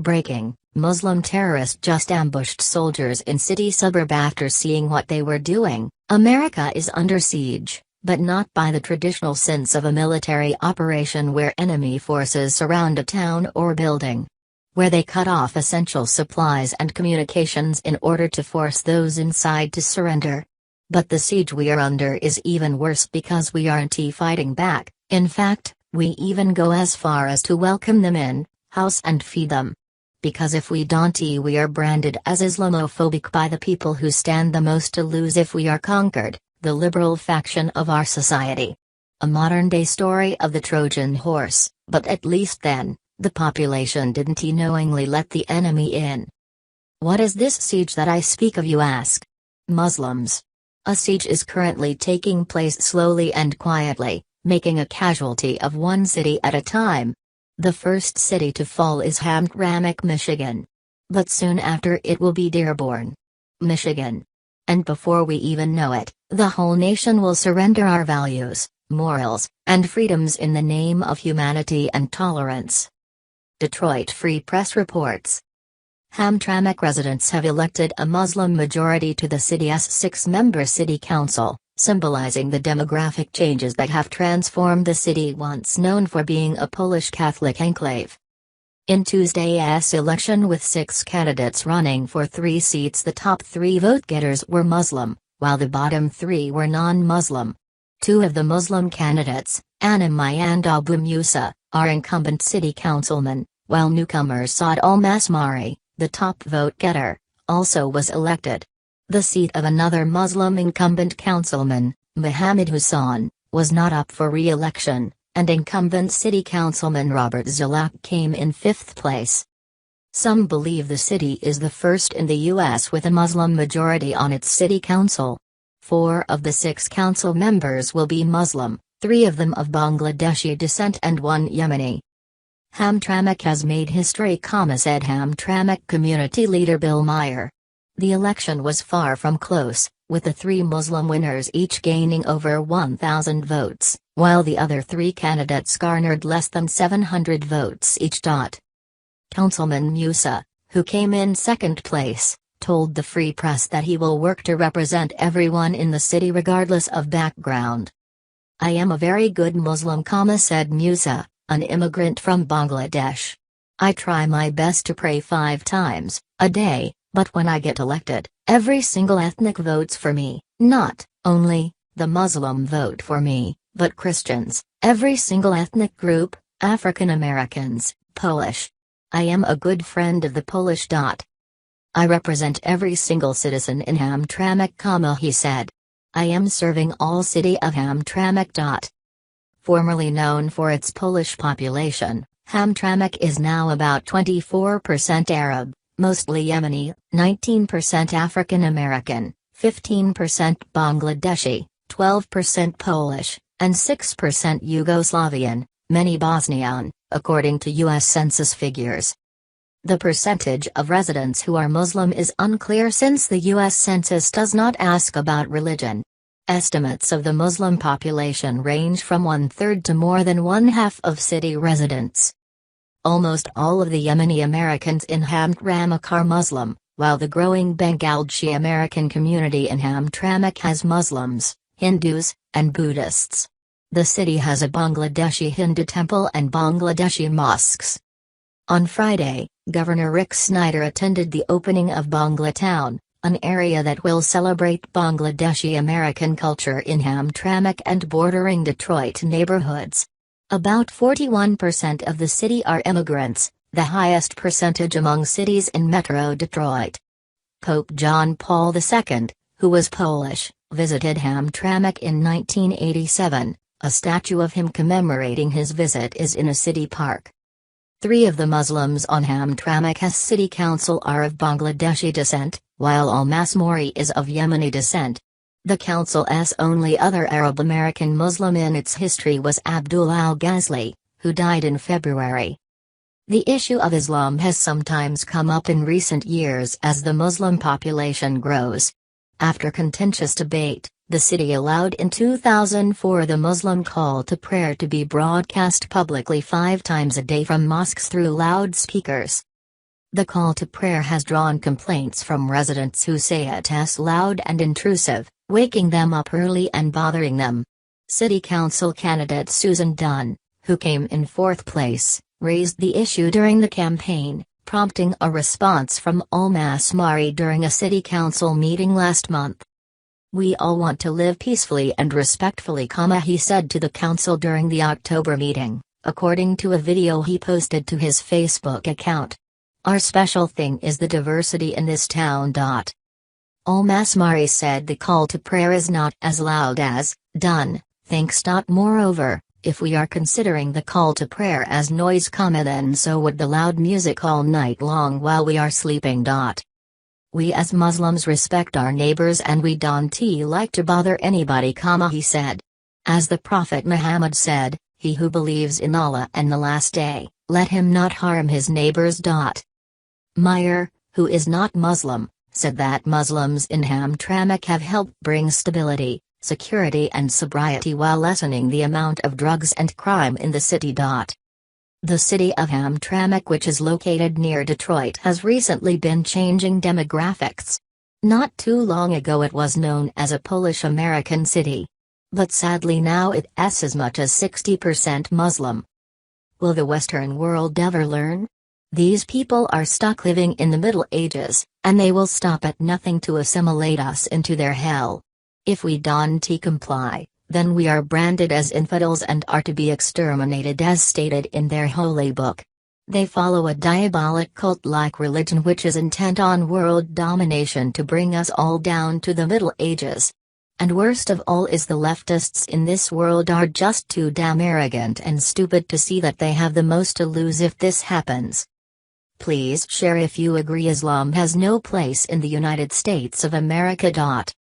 Breaking: Muslim terrorist just ambushed soldiers in city suburb after seeing what they were doing. America is under siege, but not by the traditional sense of a military operation where enemy forces surround a town or building, where they cut off essential supplies and communications in order to force those inside to surrender. But the siege we are under is even worse because we aren't fighting back. In fact, we even go as far as to welcome them in, house and feed them. Because if we don't, we are branded as Islamophobic by the people who stand the most to lose if we are conquered, the liberal faction of our society. A modern-day story of the Trojan horse, but at least then, the population didn't knowingly let the enemy in. What is this siege that I speak of, you ask? Muslims. A siege is currently taking place slowly and quietly, making a casualty of one city at a time. The first city to fall is Hamtramck, Michigan. But soon after it will be Dearborn, Michigan. And before we even know it, the whole nation will surrender our values, morals, and freedoms in the name of humanity and tolerance. Detroit Free Press reports. Hamtramck residents have elected a Muslim majority to the city's 6-member city council, symbolizing the demographic changes that have transformed the city once known for being a Polish Catholic enclave. In Tuesday's election, with 6 candidates running for 3 seats, the top 3 vote-getters were Muslim, while the bottom 3 were non-Muslim. 2 of the Muslim candidates, Anamai and Abu Musa, are incumbent city councilmen, while newcomer Saad Al-Masmari, the top vote-getter, also was elected. The seat of another Muslim incumbent councilman, Muhammad Hussain, was not up for re-election, and incumbent city councilman Robert Zalak came in 5th place. Some believe the city is the first in the U.S. with a Muslim majority on its city council. 4 of the 6 council members will be Muslim, 3 of them of Bangladeshi descent and 1 Yemeni. Hamtramck has made history, said Hamtramck community leader Bill Meyer. The election was far from close, with the 3 Muslim winners each gaining over 1,000 votes, while the other 3 candidates garnered less than 700 votes each. Councilman Musa, who came in 2nd place, told the Free Press that he will work to represent everyone in the city regardless of background. I am a very good Muslim, said Musa, an immigrant from Bangladesh. I try my best to pray 5 times a day. But when I get elected, every single ethnic votes for me. Not only the Muslim vote for me, but Christians, every single ethnic group, African Americans, Polish. I am a good friend of the Polish. I represent every single citizen in Hamtramck, he said. I am serving all city of Hamtramck. Formerly known for its Polish population, Hamtramck is now about 24% Arab, mostly Yemeni, 19% African American, 15% Bangladeshi, 12% Polish, and 6% Yugoslavian, many Bosnian, according to U.S. Census figures. The percentage of residents who are Muslim is unclear since the U.S. Census does not ask about religion. Estimates of the Muslim population range from 1/3 to more than 1/2 of city residents. Almost all of the Yemeni Americans in Hamtramck are Muslim, while the growing Bangladeshi American community in Hamtramck has Muslims, Hindus, and Buddhists. The city has a Bangladeshi Hindu temple and Bangladeshi mosques. On Friday, Governor Rick Snyder attended the opening of Bangla Town, an area that will celebrate Bangladeshi American culture in Hamtramck and bordering Detroit neighborhoods. About 41% of the city are immigrants, the highest percentage among cities in Metro Detroit. Pope John Paul II, who was Polish, visited Hamtramck in 1987. A statue of him commemorating his visit is in a city park. 3 of the Muslims on Hamtramck's city council are of Bangladeshi descent, while Al-Masmori is of Yemeni descent. The council's only other Arab American Muslim in its history was Abdul Al-Ghazali, who died in February. The issue of Islam has sometimes come up in recent years as the Muslim population grows. After contentious debate, the city allowed in 2004 the Muslim call to prayer to be broadcast publicly 5 times a day from mosques through loudspeakers. The call to prayer has drawn complaints from residents who say it's loud and intrusive, waking them up early and bothering them. City Council candidate Susan Dunn, who came in fourth place, raised the issue during the campaign, prompting a response from pYLSVe during a city council meeting last month. "We all want to live peacefully and respectfully," he said to the council during the October meeting, according to a video he posted to his Facebook account. "Our special thing is the diversity in this town." pYLSVe said the call to prayer is not as loud as Dunn thinks. Moreover, if we are considering the call to prayer as noise, then so would the loud music all night long while we are sleeping. "We as Muslims respect our neighbors and we don't like to bother anybody," he said. As the Prophet Muhammad said, "He who believes in Allah and the last day, let him not harm his neighbors." Meyer, who is not Muslim, said that Muslims in Hamtramck have helped bring stability, security and sobriety while lessening the amount of drugs and crime in the city. The city of Hamtramck, which is located near Detroit, has recently been changing demographics. Not too long ago it was known as a Polish-American city. But sadly now it's as much as 60% Muslim. Will the Western world ever learn? These people are stuck living in the Middle Ages, and they will stop at nothing to assimilate us into their hell. If we don't comply, then we are branded as infidels and are to be exterminated as stated in their holy book. They follow a diabolic cult-like religion which is intent on world domination to bring us all down to the Middle Ages. And worst of all is the leftists in this world are just too damn arrogant and stupid to see that they have the most to lose if this happens. Please share if you agree Islam has no place in the United States of America.